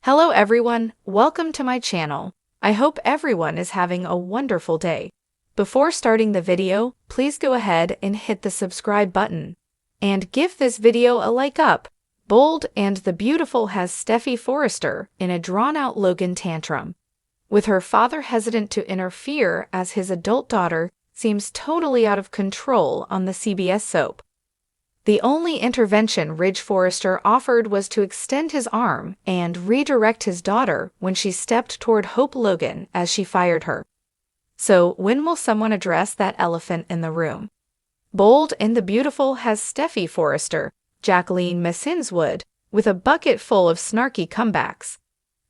Hello everyone, welcome to my channel. I hope everyone is having a wonderful day. Before starting the video, please go ahead and hit the subscribe button. And give this video a like up. Bold and the Beautiful has Steffy Forrester in a drawn-out Logan tantrum. With her father hesitant to interfere as his adult daughter seems totally out of control on the CBS soap. The only intervention Ridge Forrester offered was to extend his arm and redirect his daughter when she stepped toward Hope Logan as she fired her. So when will someone address that elephant in the room? Bold and the Beautiful has Steffy Forrester, Jacqueline Messinswood, with a bucket full of snarky comebacks.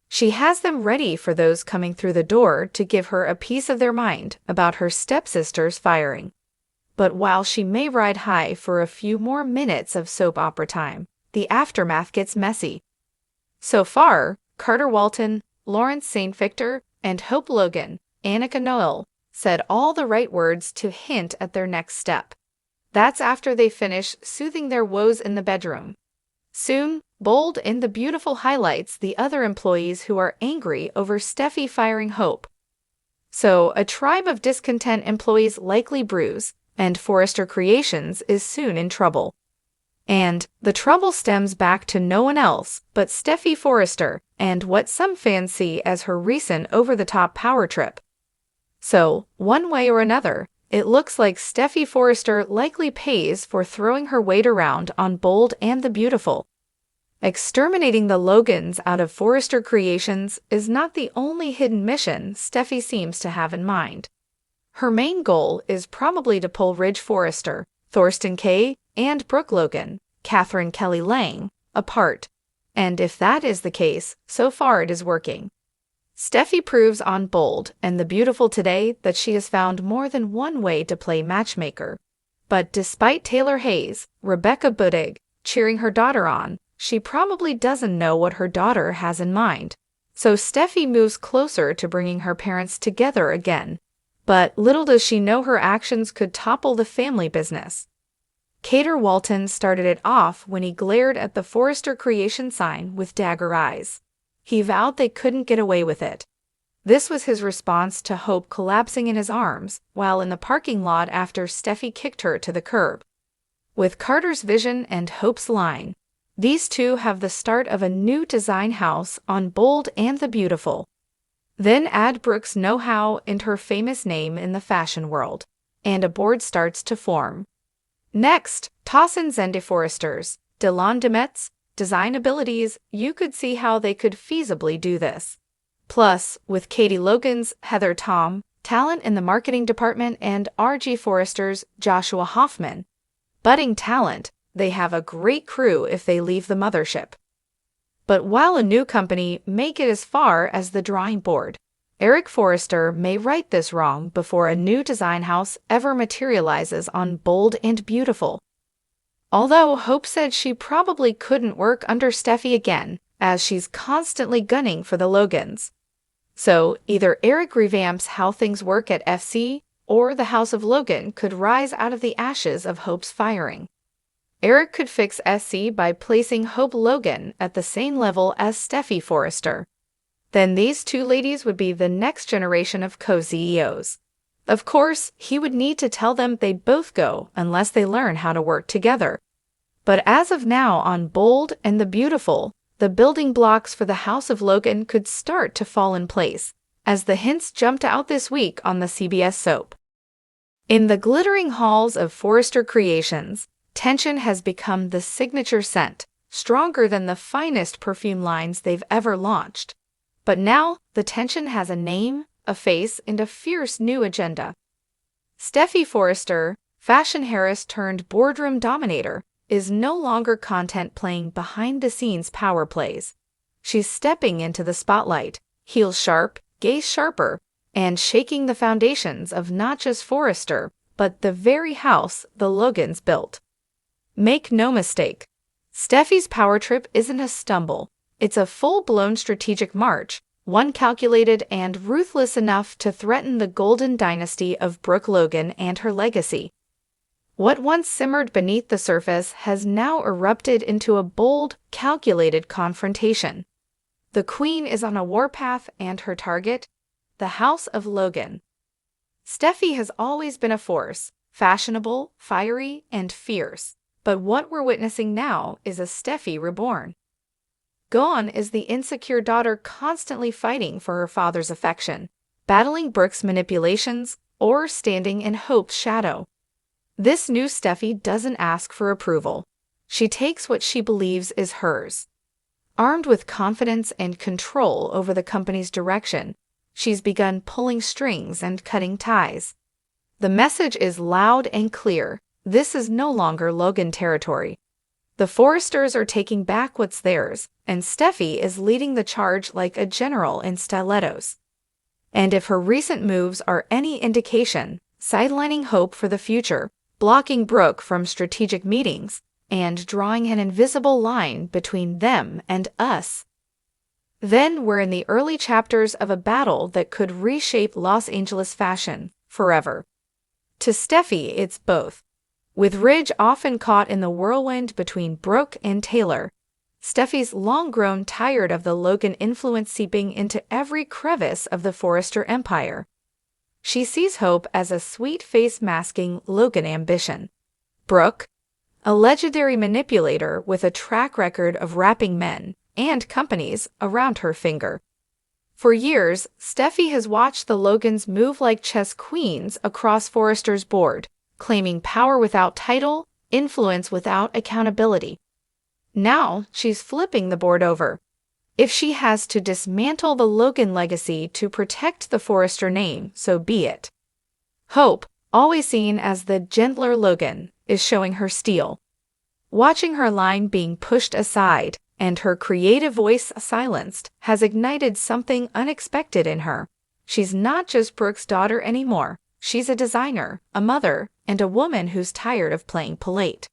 She has them ready for those coming through the door to give her a piece of their mind about her stepsister's firing. But while she may ride high for a few more minutes of soap opera time, the aftermath gets messy. So far, Carter Walton, Lawrence St. Victor, and Hope Logan, Annika Noel, said all the right words to hint at their next step. That's after they finish soothing their woes in the bedroom. Soon, Bold and the Beautiful highlights the other employees who are angry over Steffy firing Hope. So, a tribe of discontent employees likely brews, and Forrester Creations is soon in trouble. And the trouble stems back to no one else but Steffy Forrester and what some fans see as her recent over-the-top power trip. So, one way or another, it looks like Steffy Forrester likely pays for throwing her weight around on Bold and the Beautiful. Exterminating the Logans out of Forrester Creations is not the only hidden mission Steffy seems to have in mind. Her main goal is probably to pull Ridge Forrester, Thorsten Kaye, and Brooke Logan, Catherine Kelly Lang, apart. And if that is the case, so far it is working. Steffy proves on Bold and the Beautiful today that she has found more than one way to play matchmaker. But despite Taylor Hayes, Rebecca Budig, cheering her daughter on, she probably doesn't know what her daughter has in mind. So Steffy moves closer to bringing her parents together again. But little does she know her actions could topple the family business. Carter Walton started it off when he glared at the Forrester Creation sign with dagger eyes. He vowed they couldn't get away with it. This was his response to Hope collapsing in his arms while in the parking lot after Steffy kicked her to the curb. With Carter's vision and Hope's line, these two have the start of a new design house on Bold and the Beautiful. Then add Brooke's know-how and her famous name in the fashion world, and a board starts to form. Next, toss in Zende Forrester's, Delon Demet's design abilities. You could see how they could feasibly do this. Plus, with Katie Logan's Heather Tom, talent in the marketing department, and R.G. Forrester's Joshua Hoffman, budding talent, they have a great crew if they leave the mothership. But while a new company may get as far as the drawing board, Eric Forrester may right this wrong before a new design house ever materializes on Bold and Beautiful. Although Hope said she probably couldn't work under Steffy again, as she's constantly gunning for the Logans. So either Eric revamps how things work at FC, or the House of Logan could rise out of the ashes of Hope's firing. Eric could fix SC by placing Hope Logan at the same level as Steffy Forrester. Then these two ladies would be the next generation of co-CEOs. Of course, he would need to tell them they'd both go unless they learn how to work together. But as of now on Bold and the Beautiful, the building blocks for the House of Logan could start to fall in place, as the hints jumped out this week on the CBS soap. In the glittering halls of Forrester Creations, tension has become the signature scent, stronger than the finest perfume lines they've ever launched. But now, the tension has a name, a face, and a fierce new agenda. Steffy Forrester, fashion heiress turned boardroom dominator, is no longer content playing behind-the-scenes power plays. She's stepping into the spotlight, heels sharp, gaze sharper, and shaking the foundations of not just Forrester, but the very house the Logans built. Make no mistake, Steffy's power trip isn't a stumble. It's a full-blown strategic march, one calculated and ruthless enough to threaten the golden dynasty of Brooke Logan and her legacy. What once simmered beneath the surface has now erupted into a bold, calculated confrontation. The queen is on a warpath and her target, the House of Logan. Steffy has always been a force, fashionable, fiery, and fierce. But what we're witnessing now is a Steffy reborn. Gone is the insecure daughter constantly fighting for her father's affection, battling Brooke's manipulations, or standing in Hope's shadow. This new Steffy doesn't ask for approval. She takes what she believes is hers. Armed with confidence and control over the company's direction, she's begun pulling strings and cutting ties. The message is loud and clear. This is no longer Logan territory. The Forresters are taking back what's theirs, and Steffy is leading the charge like a general in stilettos. And if her recent moves are any indication, sidelining Hope for the future, blocking Brooke from strategic meetings, and drawing an invisible line between them and us. Then we're in the early chapters of a battle that could reshape Los Angeles fashion forever. To Steffy, it's both. With Ridge often caught in the whirlwind between Brooke and Taylor, Steffy's long grown tired of the Logan influence seeping into every crevice of the Forrester empire. She sees Hope as a sweet face masking Logan ambition. Brooke, a legendary manipulator with a track record of wrapping men and companies around her finger. For years, Steffy has watched the Logans move like chess queens across Forrester's board, claiming power without title, influence without accountability. Now, she's flipping the board over. If she has to dismantle the Logan legacy to protect the Forrester name, so be it. Hope, always seen as the gentler Logan, is showing her steel. Watching her line being pushed aside and her creative voice silenced has ignited something unexpected in her. She's not just Brooke's daughter anymore. She's a designer, a mother, and a woman who's tired of playing polite.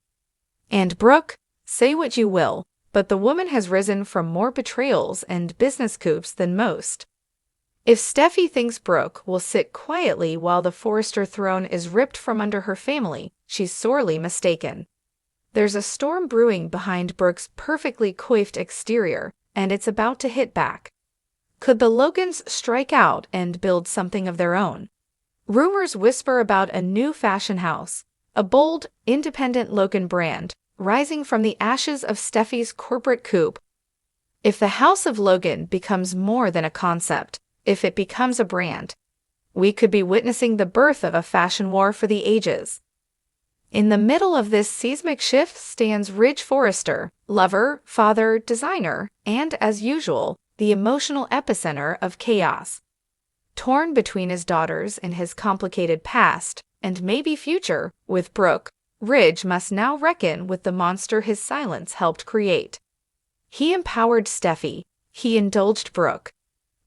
And Brooke, say what you will, but the woman has risen from more betrayals and business coups than most. If Steffy thinks Brooke will sit quietly while the Forrester throne is ripped from under her family, she's sorely mistaken. There's a storm brewing behind Brooke's perfectly coiffed exterior, and it's about to hit back. Could the Logans strike out and build something of their own? Rumors whisper about a new fashion house, a bold, independent Logan brand, rising from the ashes of Steffy's corporate coup. If the House of Logan becomes more than a concept, if it becomes a brand, we could be witnessing the birth of a fashion war for the ages. In the middle of this seismic shift stands Ridge Forrester, lover, father, designer, and, as usual, the emotional epicenter of chaos. Torn between his daughters and his complicated past, and maybe future, with Brooke, Ridge must now reckon with the monster his silence helped create. He empowered Steffy. He indulged Brooke.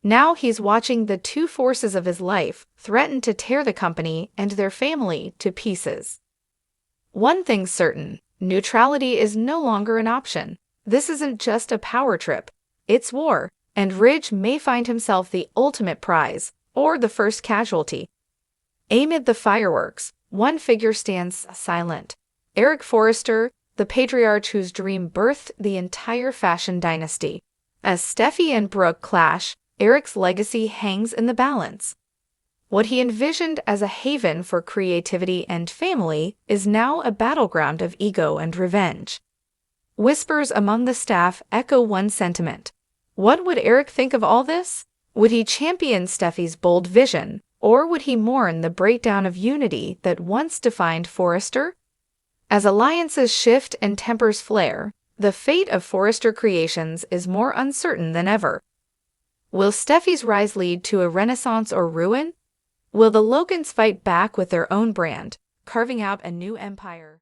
Now he's watching the two forces of his life threaten to tear the company and their family to pieces. One thing's certain, neutrality is no longer an option. This isn't just a power trip. It's war, and Ridge may find himself the ultimate prize, or the first casualty. Amid the fireworks, one figure stands silent. Eric Forrester, the patriarch whose dream birthed the entire fashion dynasty. As Steffy and Brooke clash, Eric's legacy hangs in the balance. What he envisioned as a haven for creativity and family is now a battleground of ego and revenge. Whispers among the staff echo one sentiment. What would Eric think of all this? Would he champion Steffy's bold vision, or would he mourn the breakdown of unity that once defined Forrester? As alliances shift and tempers flare, the fate of Forrester Creations is more uncertain than ever. Will Steffy's rise lead to a renaissance or ruin? Will the Logans fight back with their own brand, carving out a new empire?